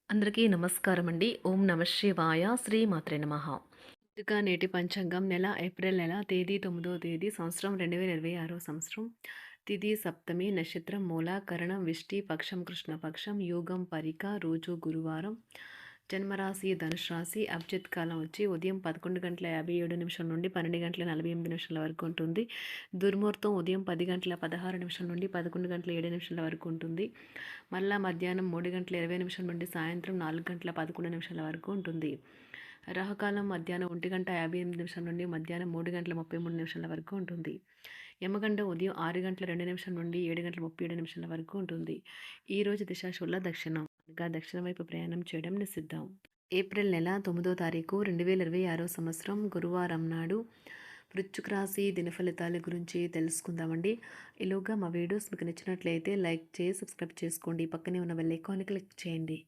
అందరికీ నమస్కారం అండి. ఓం నమ శివాయ. శ్రీమాత్రే నమః. ముందుగా నేటి పంచాంగం నెల ఏప్రిల్ నెల తేదీ 9వ తేదీ సంవత్సరం 2026 సంవత్సరం. తిథి సప్తమి, నక్షత్రం మూల, కరణం విష్టి, పక్షం కృష్ణపక్షం, యోగం పరిక, రోజు గురువారం. జన్మరాశి ధనుసు రాశి. అభిజిత్ కాలం వచ్చి ఉదయం 11:57 నుండి 12:48 వరకు ఉంటుంది. దుర్ముహూర్తం ఉదయం 10:16 నుండి 11:07 వరకు ఉంటుంది. మళ్ళా మధ్యాహ్నం 3:20 నుండి సాయంత్రం 4:11 వరకు ఉంటుంది. రాహుకాలం మధ్యాహ్నం 1:58 నుండి మధ్యాహ్నం 3:33 వరకు ఉంటుంది. యమగండ ఉదయం 6:02 నుండి 7:37 వరకు ఉంటుంది. ఈరోజు దిశాశూల దక్షిణం, అనగా దక్షిణ వైపు ప్రయాణం చేయడం నిషిద్ధం. ఏప్రిల్ నెల 9వ తారీఖు 2026 సంవత్సరం గురువారం నాడు వృశ్చిక రాశి దినఫలితాల గురించి తెలుసుకుందామండి. ఈలోగా మా వీడియోస్ మీకు నచ్చినట్లయితే లైక్ చేసి సబ్స్క్రైబ్ చేసుకోండి. పక్కనే ఉన్న బెల్ ఐకాన్ని క్లిక్ చేయండి.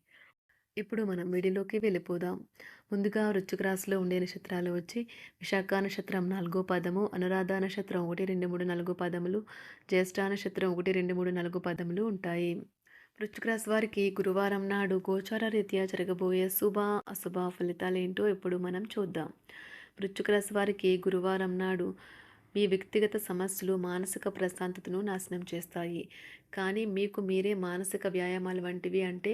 ఇప్పుడు మనం వీడియోలోకి వెళ్ళిపోదాం. ముందుగా వృశ్చిక రాశిలో ఉండే నక్షత్రాలు వచ్చి విశాఖ నక్షత్రం 4వ పాదము, అనురాధ నక్షత్రం 1, 2, 3, 4 పాదములు, జ్యేష్ఠ నక్షత్రం 1, 2, 3, 4 పాదములు ఉంటాయి. వృశ్చిక రాశి వారికి గురువారం నాడు గోచార రీత్యా జరగబోయే శుభ అశుభ ఫలితాలేంటో ఇప్పుడు మనం చూద్దాం. వృశ్చిక రాశి వారికి గురువారం నాడు మీ వ్యక్తిగత సమస్యలు మానసిక ప్రశాంతతను నాశనం చేస్తాయి. కానీ మీకు మీరే మానసిక వ్యాయామాలు వంటివి, అంటే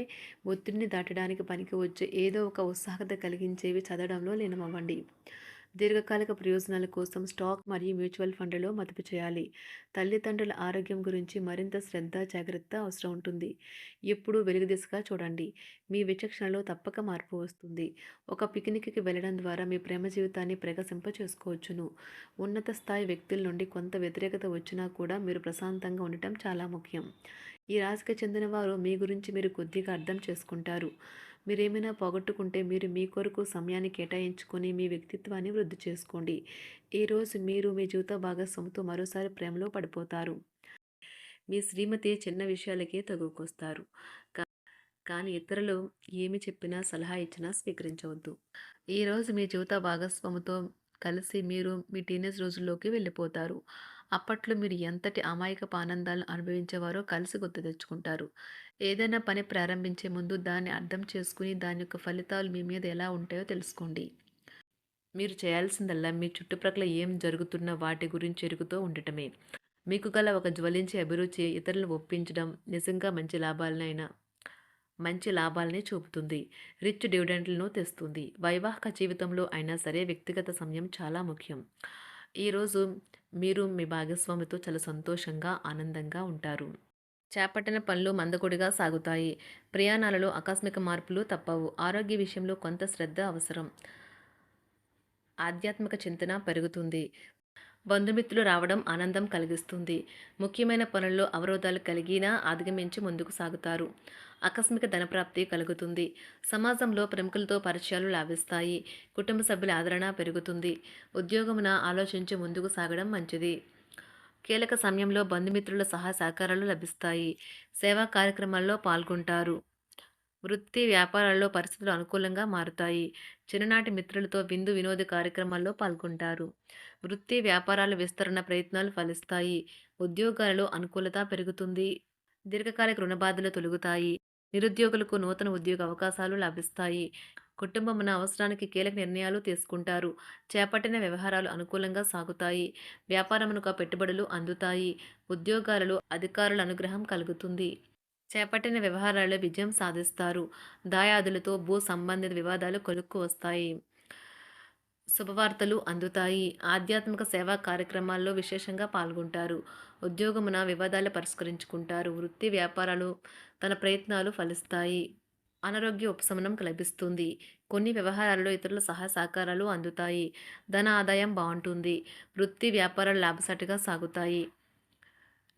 ఒత్తిడిని దాటడానికి పనికి వచ్చే ఏదో ఒక ఉత్సాహత కలిగించేవి చదవడంలో లీనమవ్వండి. దీర్ఘకాలిక ప్రయోజనాల కోసం స్టాక్ మరియు మ్యూచువల్ ఫండ్లలో మదుపు చేయాలి. తల్లిదండ్రుల ఆరోగ్యం గురించి మరింత శ్రద్ధ, జాగ్రత్త అవసరం ఉంటుంది. ఎప్పుడూ వెలుగు దిశగా చూడండి. మీ విచక్షణలో తప్పక మార్పు వస్తుంది. ఒక పిక్నిక్కి వెళ్ళడం ద్వారా మీ ప్రేమ జీవితాన్ని ప్రకాశింప చేసుకోవచ్చును. ఉన్నత స్థాయి వ్యక్తుల నుండి కొంత వ్యతిరేకత వచ్చినా కూడా మీరు ప్రశాంతంగా ఉండటం చాలా ముఖ్యం. ఈ రాశికి చెందిన వారు మీ గురించి మీరు కొద్దిగా అర్థం చేసుకుంటారు. మీరేమైనా పోగొట్టుకుంటే మీరు మీ కొరకు సమయాన్ని కేటాయించుకొని మీ వ్యక్తిత్వాన్ని వృద్ధి చేసుకోండి. ఈరోజు మీరు మీ జీవిత భాగస్వామితో మరోసారి ప్రేమలో పడిపోతారు. మీ శ్రీమతి చిన్న విషయాలకే తగుకొస్తారు. కానీ ఇతరులు ఏమి చెప్పినా, సలహా ఇచ్చినా స్వీకరించవద్దు. ఈరోజు మీ జీవిత భాగస్వామితో కలిసి మీరు మీ టీనేజ్ రోజుల్లోకి వెళ్ళిపోతారు. అప్పట్లో మీరు ఎంతటి అమాయకపు ఆనందాలను అనుభవించేవారో కలిసి గుర్తు తెచ్చుకుంటారు. ఏదైనా పని ప్రారంభించే ముందు దాన్ని అర్థం చేసుకుని దాని యొక్క ఫలితాలు మీ మీద ఎలా ఉంటాయో తెలుసుకోండి. మీరు చేయాల్సిందల్లా మీ చుట్టుప్రక్కల ఏం జరుగుతున్న వాటి గురించి ఎరుగుతూ ఉండటమే. మీకు గల ఒక జ్వలించే అభిరుచి ఇతరులను ఒప్పించడం నిజంగా మంచి లాభాలనే చూపుతుంది. రిచ్ డివిడెండ్లను తెస్తుంది. వైవాహిక జీవితంలో అయినా సరే వ్యక్తిగత సమయం చాలా ముఖ్యం. ఈరోజు మీరు మీ భాగస్వామితో చాలా సంతోషంగా, ఆనందంగా ఉంటారు. చేపట్టిన పనులు మందకొడిగా సాగుతాయి. ప్రయాణాలలో ఆకస్మిక మార్పులు తప్పవు. ఆరోగ్య విషయంలో కొంత శ్రద్ధ అవసరం. ఆధ్యాత్మిక చింతన పెరుగుతుంది. బంధుమిత్రులు రావడం ఆనందం కలిగిస్తుంది. ముఖ్యమైన పనుల్లో అవరోధాలు కలిగినా అధిగమించి ముందుకు సాగుతారు. ఆకస్మిక ధనప్రాప్తి కలుగుతుంది. సమాజంలో ప్రముఖులతో పరిచయాలు లాభిస్తాయి. కుటుంబ సభ్యుల ఆదరణ పెరుగుతుంది. ఉద్యోగమున ఆలోచించి ముందుకు సాగడం మంచిది. కీలక సమయంలో బంధుమిత్రుల సహాయ సహకారాలు లభిస్తాయి. సేవా కార్యక్రమాల్లో పాల్గొంటారు. వృత్తి వ్యాపారాల్లో పరిస్థితులు అనుకూలంగా మారుతాయి. చిన్ననాటి మిత్రులతో విందు వినోద కార్యక్రమాల్లో పాల్గొంటారు. వృత్తి వ్యాపారాల విస్తరణ ప్రయత్నాలు ఫలిస్తాయి. ఉద్యోగాలలో అనుకూలత పెరుగుతుంది. దీర్ఘకాలిక రుణ బాధలు తొలగుతాయి. నిరుద్యోగులకు నూతన ఉద్యోగ అవకాశాలు లభిస్తాయి. కుటుంబమున అవసరానికి కీలక నిర్ణయాలు తీసుకుంటారు. చేపట్టిన వ్యవహారాలు అనుకూలంగా సాగుతాయి. వ్యాపారమునకు పెట్టుబడులు అందుతాయి. ఉద్యోగాలలో అధికారుల అనుగ్రహం కలుగుతుంది. చేపట్టిన వ్యవహారాల్లో విజయం సాధిస్తారు. దాయాదులతో భూ సంబంధిత వివాదాలు కొలుక్కు వస్తాయి. శుభవార్తలు అందుతాయి. ఆధ్యాత్మిక సేవా కార్యక్రమాల్లో విశేషంగా పాల్గొంటారు. ఉద్యోగమున వివాదాలు పరిష్కరించుకుంటారు. వృత్తి వ్యాపారాలు తన ప్రయత్నాలు ఫలిస్తాయి. అనారోగ్య ఉపశమనం లభిస్తుంది. కొన్ని వ్యవహారాల్లో ఇతరుల సహాయ సహకారాలు అందుతాయి. ధన ఆదాయం బాగుంటుంది. వృత్తి వ్యాపారాలు లాభసాటిగా సాగుతాయి.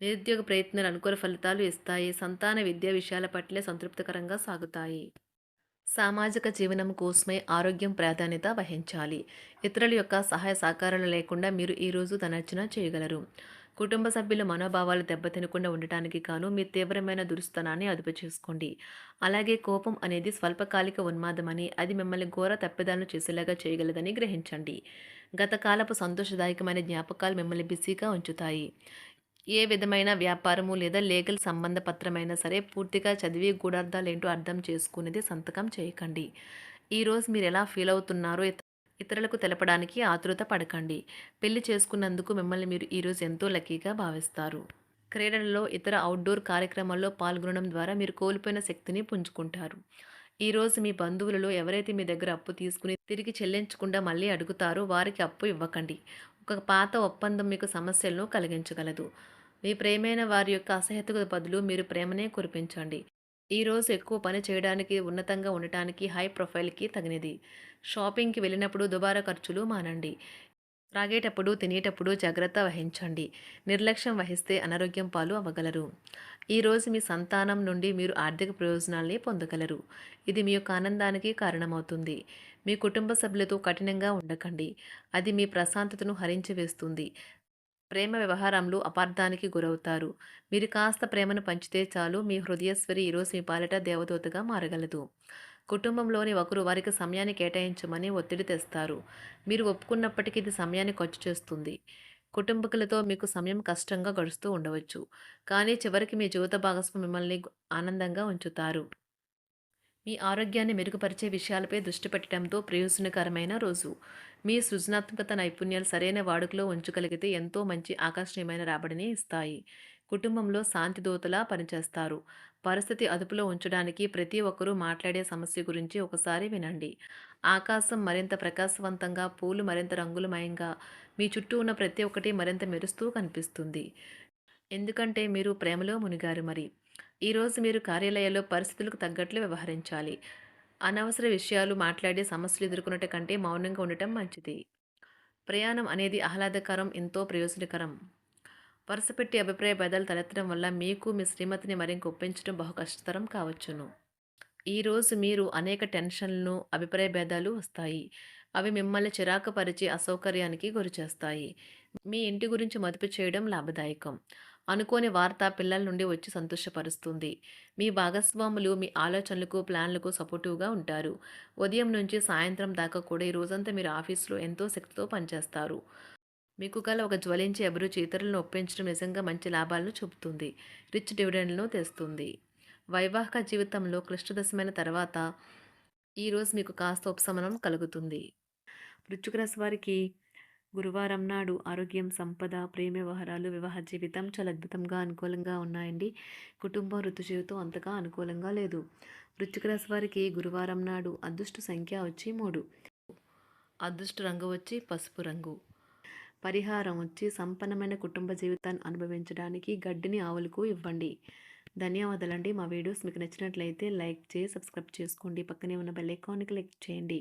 నిరుద్యోగ ప్రయత్నాలు అనుకూల ఫలితాలు ఇస్తాయి. సంతాన విద్యా విషయాల పట్లే సంతృప్తికరంగా సాగుతాయి. సామాజిక జీవనం కోసమే ఆరోగ్యం ప్రాధాన్యత వహించాలి. ఇతరుల యొక్క సహాయ సహకారాలు లేకుండా మీరు ఈరోజు ధనార్జన చేయగలరు. కుటుంబ సభ్యుల మనోభావాలు దెబ్బతినకుండా ఉండటానికి గాను మీ తీవ్రమైన దురుస్తనాన్ని అదుపు చేసుకోండి. అలాగే కోపం అనేది స్వల్పకాలిక ఉన్మాదమని, అది మిమ్మల్ని ఘోర తప్పిదాలను చేసేలాగా చేయగలదని గ్రహించండి. గత కాలపు సంతోషదాయకమైన జ్ఞాపకాలు మిమ్మల్ని బిజీగా ఉంచుతాయి. ఏ విధమైన వ్యాపారము లేదా లీగల్ సంబంధ పత్రమైనా సరే పూర్తిగా చదివి గూఢార్థాలేంటో అర్థం చేసుకునేది సంతకం చేయకండి. ఈరోజు మీరు ఎలా ఫీల్ అవుతున్నారో ఇతరులకు తెలపడానికి ఆతృత పడకండి. పెళ్లి చేసుకున్నందుకు మిమ్మల్ని మీరు ఈరోజు ఎంతో లక్కీగా భావిస్తారు. క్రీడలలో ఇతర అవుట్‌డోర్ కార్యక్రమాల్లో పాల్గొనడం ద్వారా మీరు కోల్పోయిన శక్తిని పుంజుకుంటారు. ఈరోజు మీ బంధువులలో ఎవరైతే మీ దగ్గర అప్పు తీసుకుని తిరిగి చెల్లించకుండా మళ్ళీ అడుగుతారో వారికి అప్పు ఇవ్వకండి. ఒక పాత ఒప్పందం మీకు సమస్యలను కలిగించగలదు. మీ ప్రియమైన వారి యొక్క అసహ్యతకు బదులు మీరు ప్రేమనే కురిపించండి. ఈరోజు ఎక్కువ పని చేయడానికి, ఉన్నతంగా ఉండటానికి, హై ప్రొఫైల్‌కి తగినది. షాపింగ్‌కి వెళ్ళినప్పుడు దుబారా ఖర్చులు మానండి. త్రాగేటప్పుడు, తినేటప్పుడు జాగ్రత్త వహించండి. నిర్లక్ష్యం వహిస్తే అనారోగ్యం పాలు అవ్వగలరు. ఈరోజు మీ సంతానం నుండి మీరు ఆర్థిక ప్రయోజనాల్ని పొందగలరు. ఇది మీ యొక్క ఆనందానికి కారణమవుతుంది. మీ కుటుంబ సభ్యులతో కఠినంగా ఉండకండి. అది మీ ప్రశాంతతను హరించి వేస్తుంది. ప్రేమ వ్యవహారంలో అపార్థానికి గురవుతారు. మీరు కాస్త ప్రేమను పంచితే చాలు మీ హృదయేశ్వరి ఈరోజు మీ పాలిట దేవదూతగా మారగలదు. కుటుంబంలోని ఒకరు వారికి సమయాన్ని కేటాయించమని ఒత్తిడి తెస్తారు. మీరు ఒప్పుకున్నప్పటికీ ఇది సమయాన్ని ఖర్చు చేస్తుంది. కుటుంబకులతో మీకు సమయం కష్టంగా గడుస్తూ ఉండవచ్చు. కానీ చివరికి మీ జీవిత భాగస్వామి మిమ్మల్ని ఆనందంగా ఉంచుతారు. మీ ఆరోగ్యాన్ని మెరుగుపరిచే విషయాలపై దృష్టి పెట్టడంతో ప్రయోజనకరమైన రోజు. మీ సృజనాత్మకత నైపుణ్యాలు సరైన వాడుకలో ఉంచగలిగితే ఎంతో మంచి ఆకర్షణీయమైన రాబడిని ఇస్తాయి. కుటుంబంలో శాంతి దూతలా పనిచేస్తారు. పరిస్థితి అదుపులో ఉంచడానికి ప్రతి ఒక్కరూ మాట్లాడే సమస్య గురించి ఒకసారి వినండి. ఆకాశం మరింత ప్రకాశవంతంగా, పూలు మరింత రంగులమయంగా, మీ చుట్టూ ఉన్న ప్రతి ఒక్కటి మరింత మెరుస్తూ కనిపిస్తుంది. ఎందుకంటే మీరు ప్రేమలో మునిగారు మరి. ఈరోజు మీరు కార్యాలయాల్లో పరిస్థితులకు తగ్గట్లు వ్యవహరించాలి. అనవసర విషయాలు మాట్లాడి సమస్యలు ఎదుర్కొనట కంటే మౌనంగా ఉండటం మంచిది. ప్రయాణం అనేది ఆహ్లాదకరం, ఎంతో ప్రయోజనకరం. వరుసపెట్టి అభిప్రాయ భేదాలు తలెత్తడం వల్ల మీకు మీ శ్రీమతిని మరింక ఒప్పించడం బహు కష్టతరం కావచ్చును. ఈరోజు మీరు అనేక టెన్షన్లను, అభిప్రాయ భేదాలు వస్తాయి. అవి మిమ్మల్ని చిరాకు పరిచి అసౌకర్యానికి గురిచేస్తాయి. మీ ఇంటి గురించి మదుపు చేయడం లాభదాయకం. అనుకోని వార్త పిల్లల నుండి వచ్చి సంతోషపరుస్తుంది. మీ భాగస్వాములు మీ ఆలోచనలకు, ప్లాన్లకు సపోర్టివ్‌గా ఉంటారు. ఉదయం నుంచి సాయంత్రం దాకా కూడా ఈ రోజంతా మీరు ఆఫీస్‌లో ఎంతో శక్తితో పనిచేస్తారు. మీకు గల ఒక జ్వలించే అభిరుచి ఇతరులను ఒప్పించడం నిజంగా మంచి లాభాలను చూపుతుంది. రిచ్ డివిడెండ్‌లను తెస్తుంది. వైవాహిక జీవితంలో క్లిష్టదశమైన తర్వాత ఈరోజు మీకు కాస్త ఉపశమనం కలుగుతుంది. వృశ్చిక రాశి వారికి గురువారం నాడు ఆరోగ్యం, సంపద, ప్రేమ వ్యవహారాలు, వివాహ జీవితం చాలా అద్భుతంగా అనుకూలంగా ఉన్నాయండి. కుటుంబం, ఋతు జీవితం అంతగా అనుకూలంగా లేదు. వృశ్చిక రాశి వారికి గురువారం నాడు అదృష్ట సంఖ్య వచ్చి 3. అదృష్ట రంగు వచ్చి పసుపు రంగు. పరిహారం వచ్చి సంపన్నమైన కుటుంబ జీవితాన్ని అనుభవించడానికి గడ్డిని ఆవులకు ఇవ్వండి. ధన్యవాదాలండి. మా వీడియోస్ మీకు నచ్చినట్లయితే లైక్ చేసి సబ్స్క్రైబ్ చేసుకోండి. పక్కనే ఉన్న బెల్ ఐకాన్ని క్లిక్ చేయండి.